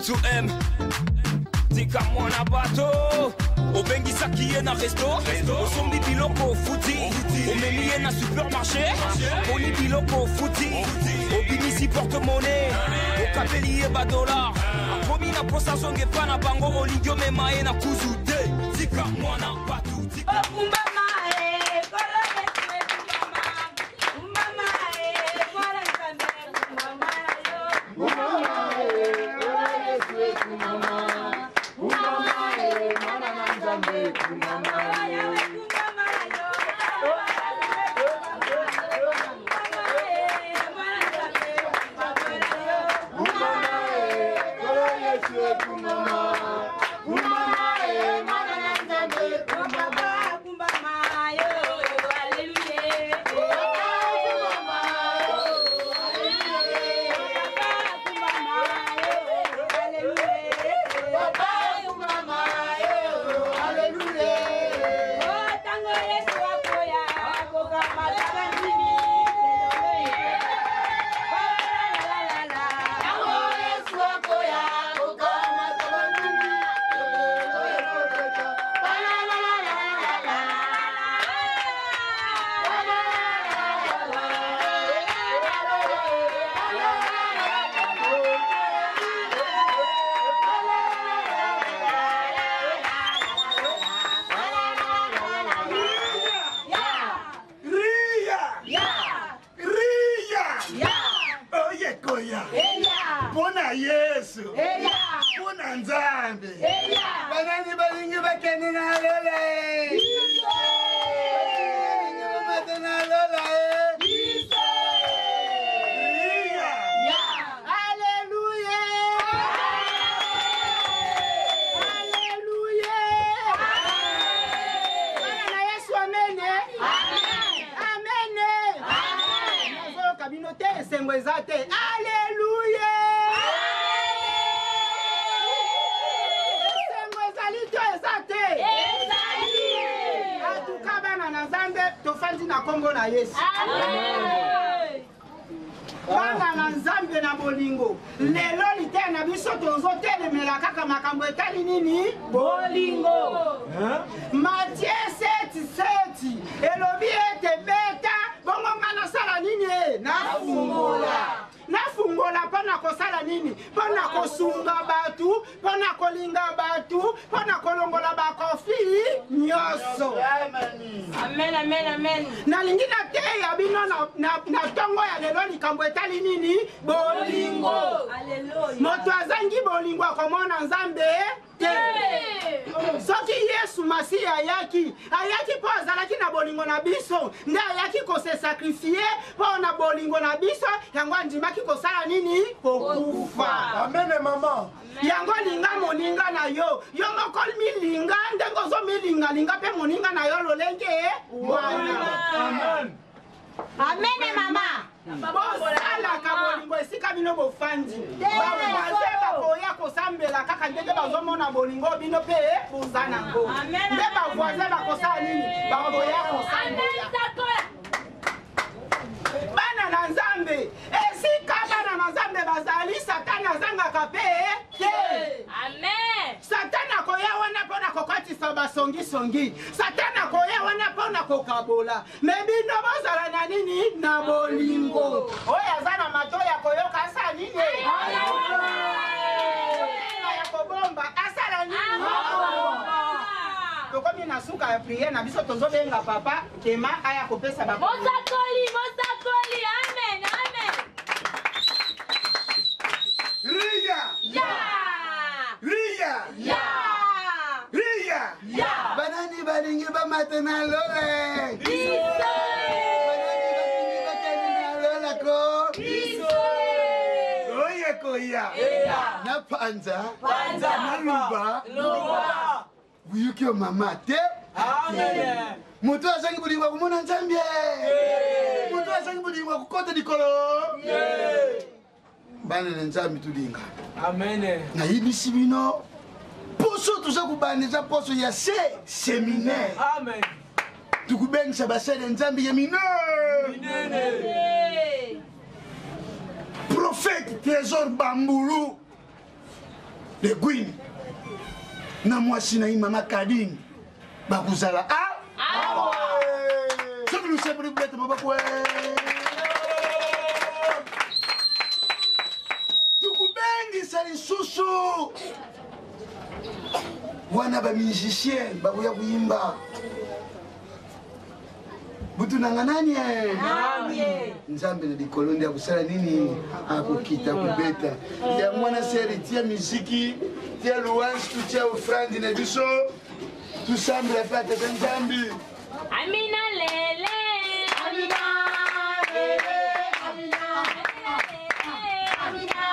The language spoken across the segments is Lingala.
2M tika mwana bato obengisa kiye na resto osombi biloko futi omeliye na supermarché boni biloko futi obimisi porte-monnaie okapeli ye $, akomi na posa zonge pa na bango olingi omema ye na kuzu te tika mwana bato tika Bana nzambe na bolingo lelo lite na biso tozo telemela kaka makambo etali nini bolingo Matthieu 7:7 elobi ete beta bongo ngana sala nini nafungola pona kosala nini pona kosunga batu pona kolinga batu pona kolongola bakofi nyoso amen amen amen na lingina te ya bino na tongo ya lelo likambo etali nini bolingo haleluya moto azangi bolingo akomona nzambe te soki Yesu Masi ayaki po azalaki na bolingo na biso nde ayaki kose sakrifie po na bolingo na biso yango andimaki kosala nini kokufa amen mama yango linga moninga na yo moko milinga ndenge ozo milinga pe moninga na yo lolenge amen amen mama bosalaka bolingo esika bino bofandi bavoise bakoya kosambela kaka ndenge bazomona bolingo bino mpe boza nango nde bavoise bakosala nini bakoya kosambela bana na nzambe esika bana na nzambe bazali satani azangaka mpe te satani akoya wana mpona kokatisa basongisongi satani akoya wana mpona kokabola me bino bozala na nini na bolingo oyo aza na mato ya koyoka asala nini ya kobomba asala nini tokomi na suka ya priere na biso tozobenga papa kema aya kopesa mosakoli amen amen Ria banani balingi bamate na lole koya na panza na luba wiyukio mama te mutu azangi bulingwa kumona nzambie mutu azangi bulingwa kukota likolo bana na nzambi tulinga na yibisi bino poso tuza kubaniza poso ya séminaire tukubengisa basele nzambi ya minene prophète trésor bambulu le gwini na mwasi na ye mama kadini bakozala awa soki lusepeli bulete mabakwe tukubengisa lisusu wana bamusicien bakoya kuyimba butu nanga nani nzambe na likolo ndi akusala nini akokita kubeta ya mwana seri tia miziki tia louange tutia ofrande na biso tusambela pe atata nzambi Amina lele Amina lele Amina Amina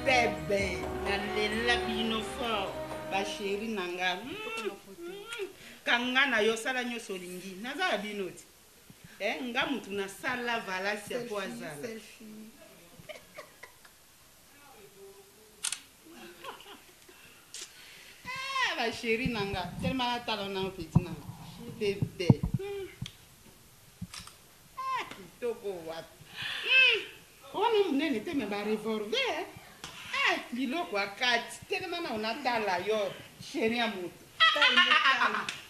bebe nalela bino fort basheri nanga kanga na yo sala nyonso olingi naza ya bino ti nga mutu nasala valasi ya po azala basheri nanga telema natala nango peti nanga bebe kitoko wapi oni munene te me barevolver biloko akati telema na unatala yo sheri ya mutu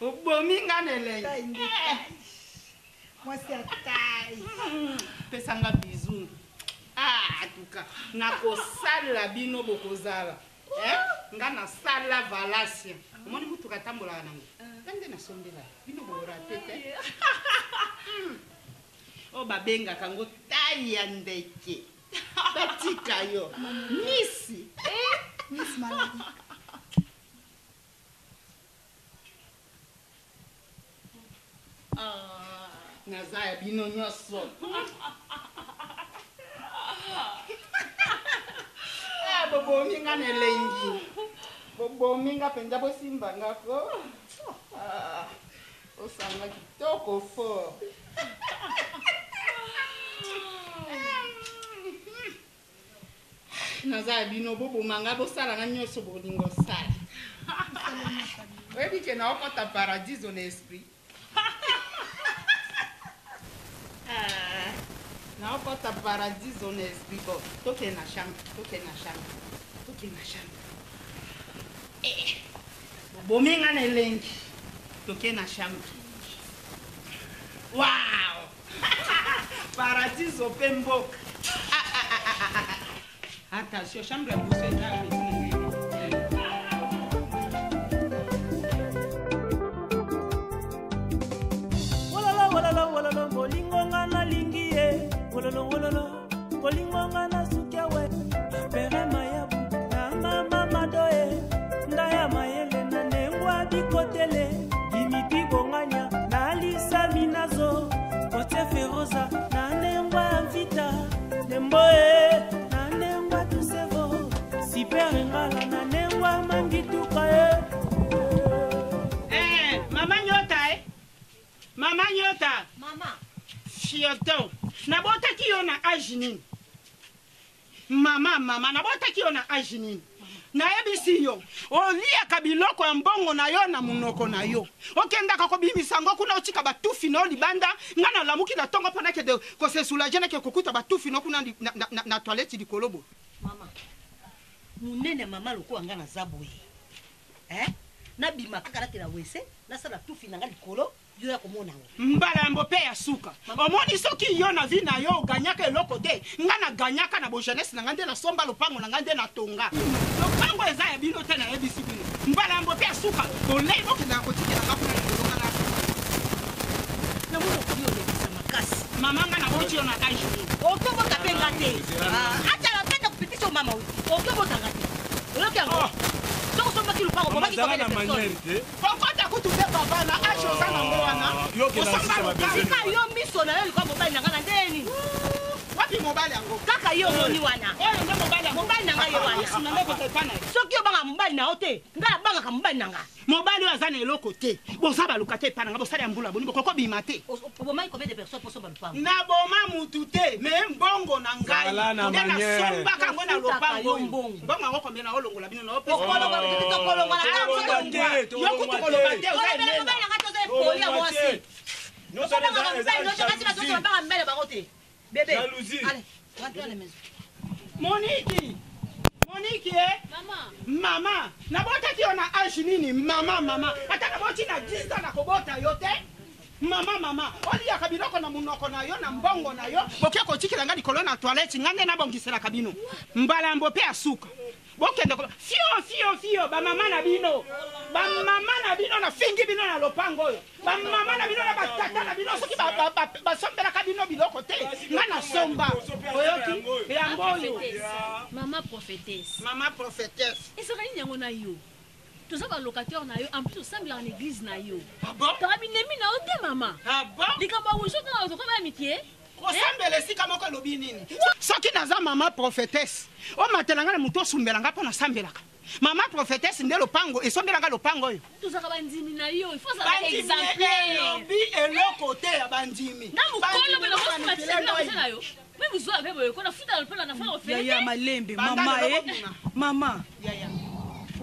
obomi nga nelenge mwasi atai pesanga bizu atuka nakosala bino bokozala nga nasala valasia omoni mutu katambolaka nango ntange nasombela bino borate te o babengaka ngo tai ya ndeke batika yo misi misi maladi naza ya bino nyonso bobomi nga nelengi bobomi nga mpenza bosimba ngako osanga kitoko fort naza ya bino boboma nga bosalanga nyonso bolingo sala oyebi ke naokota paradiso na esprit naokota paradiso na esprit bo toke na chambre bobomi nga nelengi toke na chambre wow paradiso mpe mboka attention chambre ya buso eza wololo bolingo nga nalingi ye wololo bolingo nga nasukia we pere mayabu nanga mama doye ndaya mayele na nengwa bikotele dimiti bonganya nalisa minazo kote feroza na nengwa mvita nemboe na nengwa tusevo sipere ngala na nengwa mangituka Mama nyota. Mama. Fioto. Nabotaki yo na age nini? Mama, nabotaki yo na age nini? Nayebisi yo. Oliaka biloko ya mbongo na yo na munoko na yo. Okendaka kobimisa ngo kuna otika batufi no libanda, nga na lamuki na tongo pona ke de ko se soulager na ke kokuta batufi no kuna na toilette di kolobo. Mama. Munene mama loko anga na zaboye. na bima kaka na wese na sala tout finanga likolo yo ya komona ngo mbala mbope ya suka omoni soki yo na vi na yo ganyaka eloko te nga na ganyaka na bo jeunesse na ngande na somba lopango na ngande na tonga lopango eza ya bino te na yebisi bino mbala mbope ya suka bolei bokenda kotikela kakuna likolonga na mo ko yo lebisa makasi mama nga na boti yo na kanji otobo kapenga te acha napenda kupitisha mama huyu otobo tangate oloki yango soko somba kilo pango mama ki komele personne kokota kutupe baba na acho sana mwana kaka yo miso na yo kwa mobile nanga na ndeni wapi mobile yango kaka yo moni wana oyo ndo mobile nanga yo wana soki yo banga mobile na ote ngala banga ka mobile nanga mobile oyo aza na eloko te boza baluka te epa nanga bosala ya mbula boni bokoko bima te obomai combien de personnes poso balupango na boma mutu te me mbongo na ngai nde nasombaka yango na lopango mbongo yango combien na olongola bino na okolongola yo kutu koloba te mobile nanga toza epoli ya mwasi osomanga mobile notoka tina tozo babanga mbele bango te bébé allez rentre à la maison Moniki mama nabotaki yo na age nini mama ata naboti na 10 ans nakobota yo te mama oliyaka biloko na munoko na yo na mbongo na yo boke kotikela nga likolo na toilette nga nde nabongiselaka bino mbalambo mpe ya suka bokende fio bamama na bino na fingi bino na lopango oyo bamama na bino na batata na bino soki basombelaka bino biloko te nga na somba oyoki yango oyo Maman prophétesse. ezaka nini yango na yo toza balocataire na yo en plus osambela en église na yo bon karabinemi na yo te mama likambo ya wuso tana ozokoba ya mikie kosambela esika moko elobi nini soki naza mama prophétesse omatelanga na moto osumbelanga mpo nasambelaka mama prophétesse nde lopango esombelanga lopango oyo tozaka bandimi na yo il faut zala exemplaire elobi eloko te ya bandimi na mokolo belokosumatisela na yo me bozwa mpe boye kona futa lopela na fala ofele ya malembe mama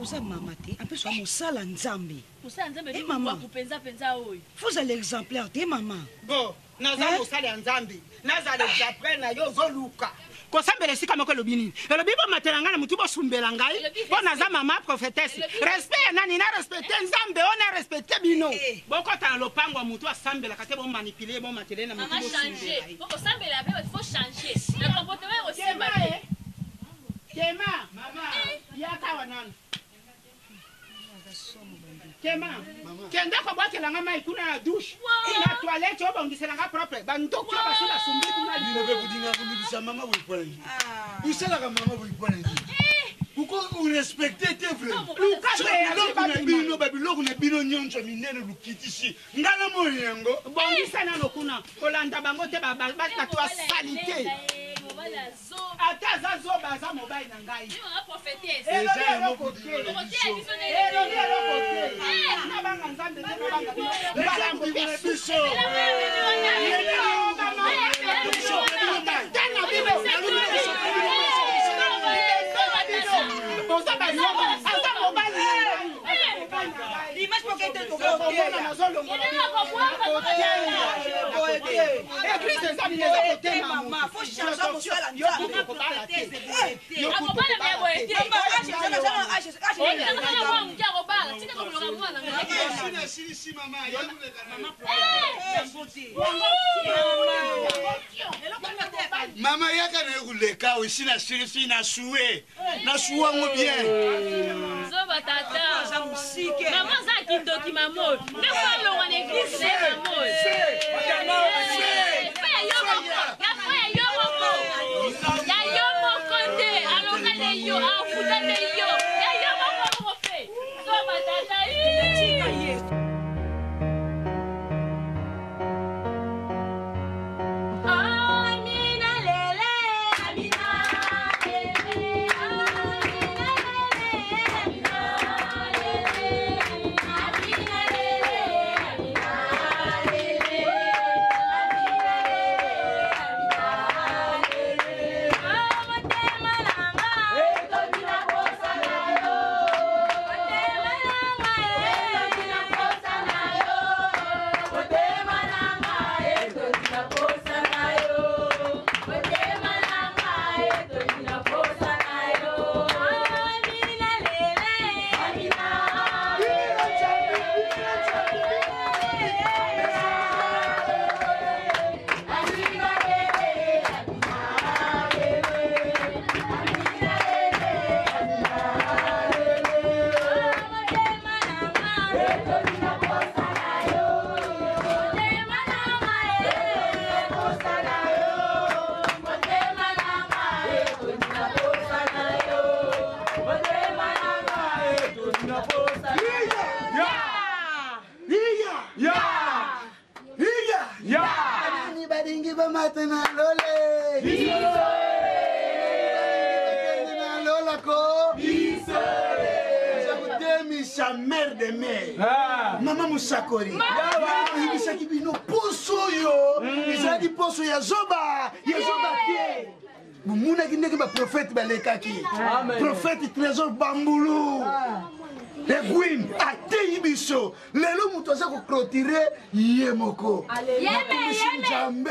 oza mama te en plus wa mosala nzambe mosala nzambe bibwa kupenza oyo fozala exemplaire te mama bon naza mosala ya nzambe nazala exemplaire na yo ozoluka kosambela esika moko elobi nini elobi bomatela ngai na motu bosumbela ngai mpo naza mama prophétesse respect ya nani na respecte nzambe o na respecte bino bokota na lopango ya motu asambelaka te bomanipule bomatele na motu bosambela pe faut changer na comportement osimba Kema yaka wanana Kema kende kobwakela nga mai kuna na douche na toilette obongisela nga propre bandoki basila sumbi kuna bino pe kudinga kulibisa mama boyipona nini bisalaka mama boyipona nini uko urespecte te biloko na bino nyonso minene lukitisi ngana moni yango bongisa nano kuna kolanda bango te bato basali te ata aza zoba aza mobali na ngai elobi eloko te nabanga nzambe te nabanga balambo biso l'image pour qu'elle te maman, faut changer mon sol mama yaka na kuleka aussi na sirisi na soué na souango bien zoba tata maman za kindoki maman ne pas le en église c'est maman balingi bamata na lole sa mère de mère mama musakori ibisaki bino poso yo ezalaki poso ya zoba te bumunaki ndenge baprofete balekaki profete trésor bambulu legwin ateyi biso lelo moto aza koclotire ye moko nakumisi nzambe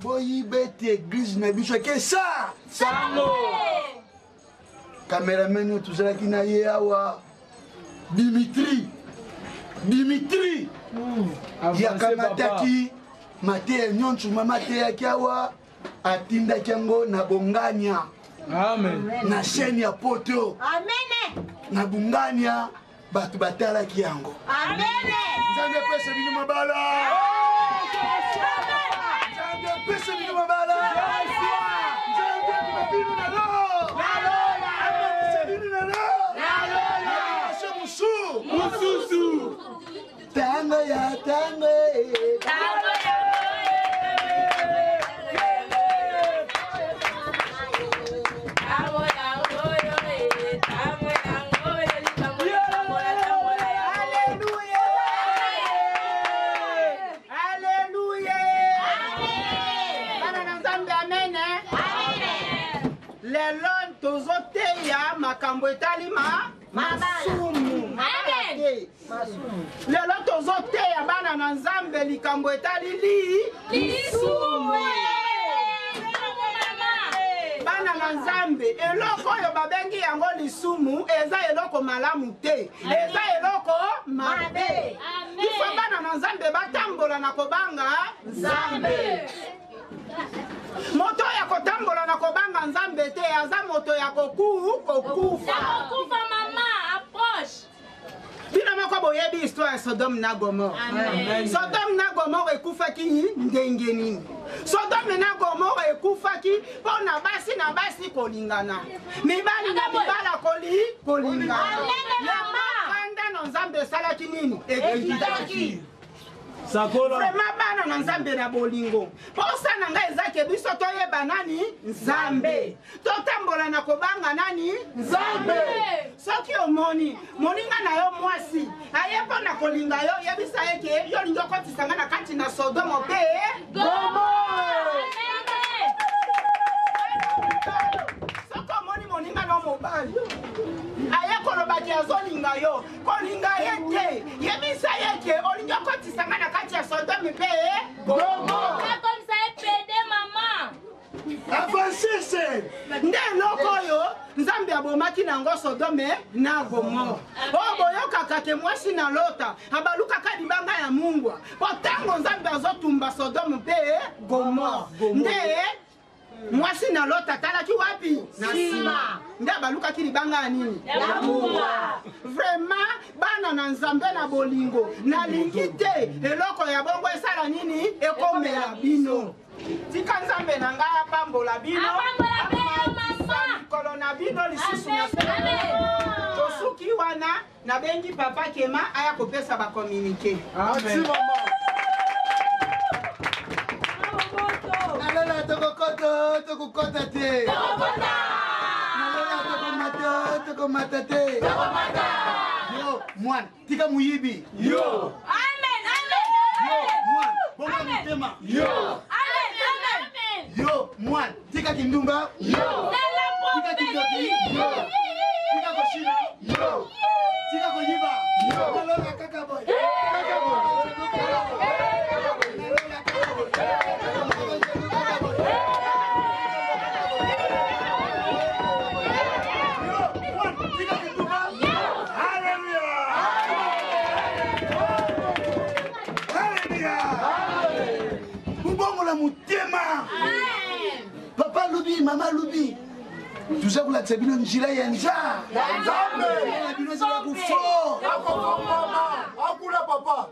boyibe te église na biso ke sa sango cameraman oyo tozalaki na ye awa dimitri yakamataki mateya nyonso mama ateyaki awa atindaki yango na bongania na chaîne ya poto na bongania bato batalaki yango nzambe pesa bino mabala pesa bino mabala mususu tango ya tango makambo etalima masumu lelo tozoteya bana na nzambe likambo etali lisumu bana na nzambe eloko oyo babengi yango lisumu eza eloko malamu te eza eloko mabe ifo bana na nzambe batambola na kobanga nzambe moto ya kotambola na kobanga nzambe te aza moto ya kokufa mama approche bino moko boyebi histoire ya Sodome na Gomore. Sodome na Gomore ekufaki ndenge nini? Sodome na Gomore ekufaki mpona basi na basi kolingana, mibali na mibala kolingana. Kanda na nzambe esalaki nini? Ekitaki vraiment bana na nzambe na bolingo posa na ngai ezake biso toyeba nani nzambe totambola na kobanga nani nzambe soki omoni moninga na yo mwasi aye mpona kolinga yo yebisa yeke yo lingi okotisanga na kati na Sodomo mpe Gomore. Soki omoni moninga no mobali aye kolobaki azolinga yo kolinga ye te yebisa yeke olingi okotisanga na kati ya Sodome mpe Gomore. Comme ça est pédé maman. Avancez nde eloko oyo nzambe abomaki nango Sodome na Gomore. Oyo boyokaka ke mwasi na lota abalukaka libanga ya mungwa po ntango nzambe azotumba Sodome mpe Gomore nde mwasi na lota atalaki wapi? Na nsima. Nde abalukaki libanga ya nini? Ya mungwa. Vraiment bana na nzambe na bolingo nalingi te eloko ya bongo esala nini? Ekomela bino. Tika nzambe na ngai apambola bino. Apambola bino mama. Mikolo na bino lisusu na sele. Tosuki wana nabengi papa Kema aya kopesa ba communiquer. Amen. Nalela tokokota te. Nalela tokomata te. Yo, mwana, tika muyibi. Yo. Amen. Yo, mwana, bonga mutema. Yo. Amen. Yo, mwana, tika kindumba. Yo. Tika kindoki. Yo. Tika koshina. Yo. Tika koyiba. Yo. Nalela kaka boy. Kaka boy. Papa Lubi, Mama Lubi, tout ça pour la tsabino njila yenza. Bino za kufo. Akula papa.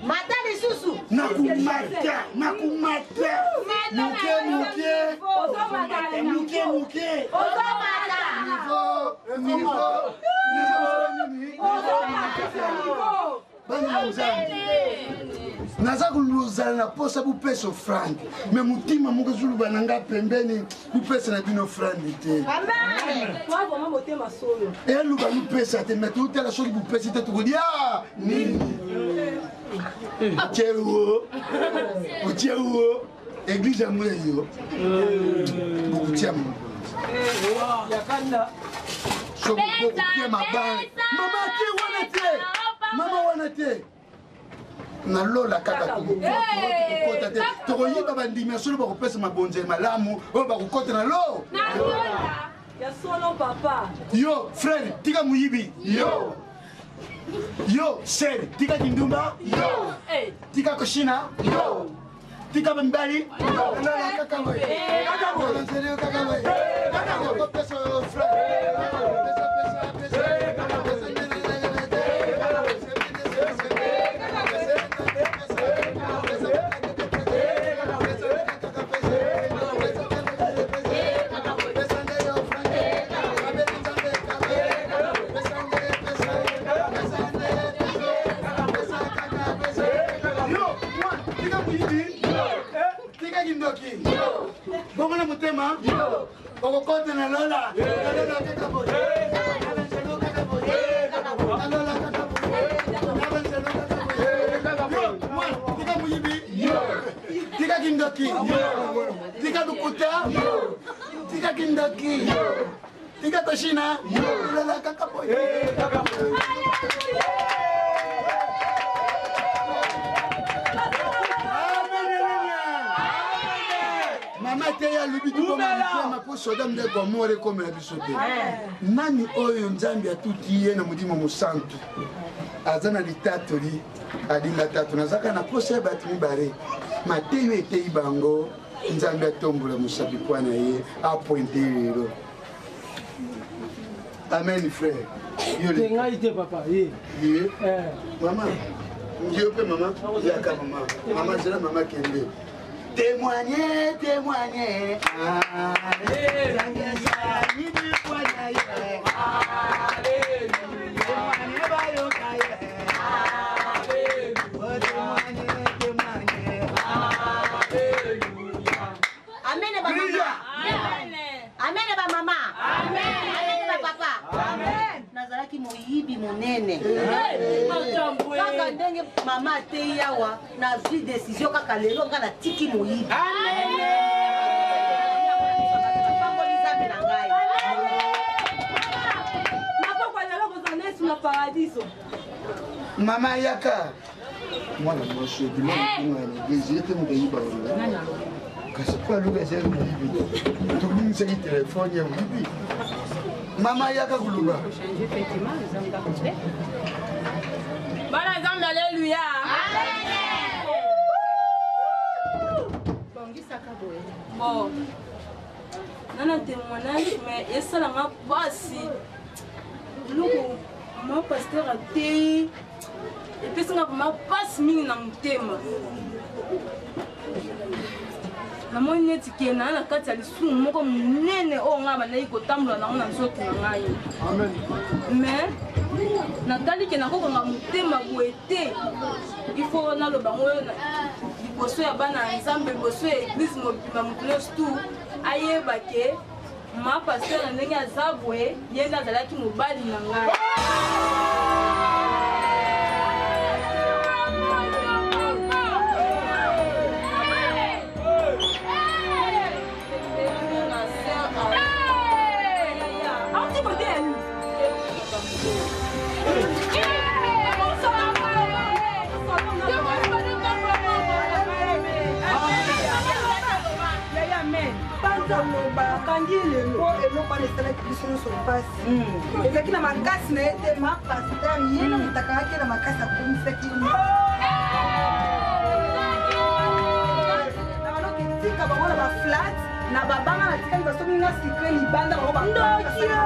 Mata lisusu. Nakumata. Muke. Ozomata. Niveau. bana uzana naza kuluzana na posa bupesa frank me mutima mukazulu bananga pembeni bupesa na bino frank te amen toi vraiment motema solo elu ba bupesa te me tout la chose bupesa te tukodia nini Uchewo église amweyo Uchewo yakanda so kukia mabaya mama wana te na lola kaka tukota te tokoyiba bandimia solo bakopesa mabonze malamu oyo bakokota na lo ya solo papa yo frère tika muyibi yo ser tika kindumba yo tika koshina yo tika bambali yo kaka boy kaka boy serio kaka boy kaka boy pesa frère Bongo mutema bongo konte na lola lola kaka boy lola kaka boy tika muyibi tika kindoki tika dukuta tika kindoki tika toshina lola kaka boy ya lubitu koma mutema po soda mde kwa more koma na bisote nani oyo nzambi atuti ye na mudimo musantu azana litatu li adinga tatu nazaka na posa batu mibare mateyo etei bango nzambi atombola musabi kwa na ye apointe lero amen frère yo ngai te papa ye mama yo pe mama ya ka mama zela mama kende témoignez, témoignez. Amen, maman. Amen, papa. Amen. Nazalaki moyibi monene. Kaka ndenge mama te yawa na vie décision kaka lelo nga na tiki moyibi. Amen. Mama yaka. Mwana mwasho bila mwana ngezi yete mudayiba wala. Kasi kwa lugha zetu hivi. Tukumse ki telefoni ya hivi. Mama yaka kuluba. Bana zambe alléluia. Amen. Bongisa kaboye. Bon. Nana témoignage mais esala nga pasi. Luko ma pasteur ate. Epesi nga ma pasi mingi na mutema. namoni neti ke na kati ya lisumu moko munene oyo ngai bandaki kotambola nango na nzoto na ngai mais natali ke nakokanga motema boye te ifo naloba ngo liboso ya bana ya nzambe liboso ya eglise mobima moto nyonso tu ayeba ke ma paster na ndenge aza boye ye nde azalaki mobali na ngai. bakangi lelo eloko wana esalaki biso nyonso mpasi ezalaki na makasi na ye te mapaster ye na moto akangaki na makasi akomisaki na baloki etika bango na baflat na babanga na tikali basomi nga sikre libanda bango bakandokia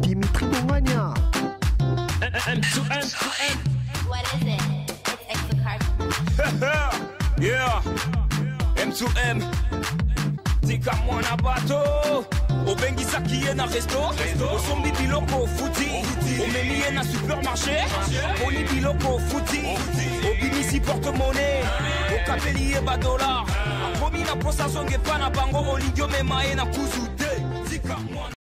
Dimitri Bongania. M2M. What is it? It's extra Yeah. M2M. Tika mwana bato. Obengisa kiye na resto. Osombi biloko futi. Omemiye na supermarché. Oni biloko futi. Obimisi porte-monnaie. Okapeliye ba dollar. Akomi na posa zonge pa na bango. Olingyo memae na kuzu te. Tika mwana.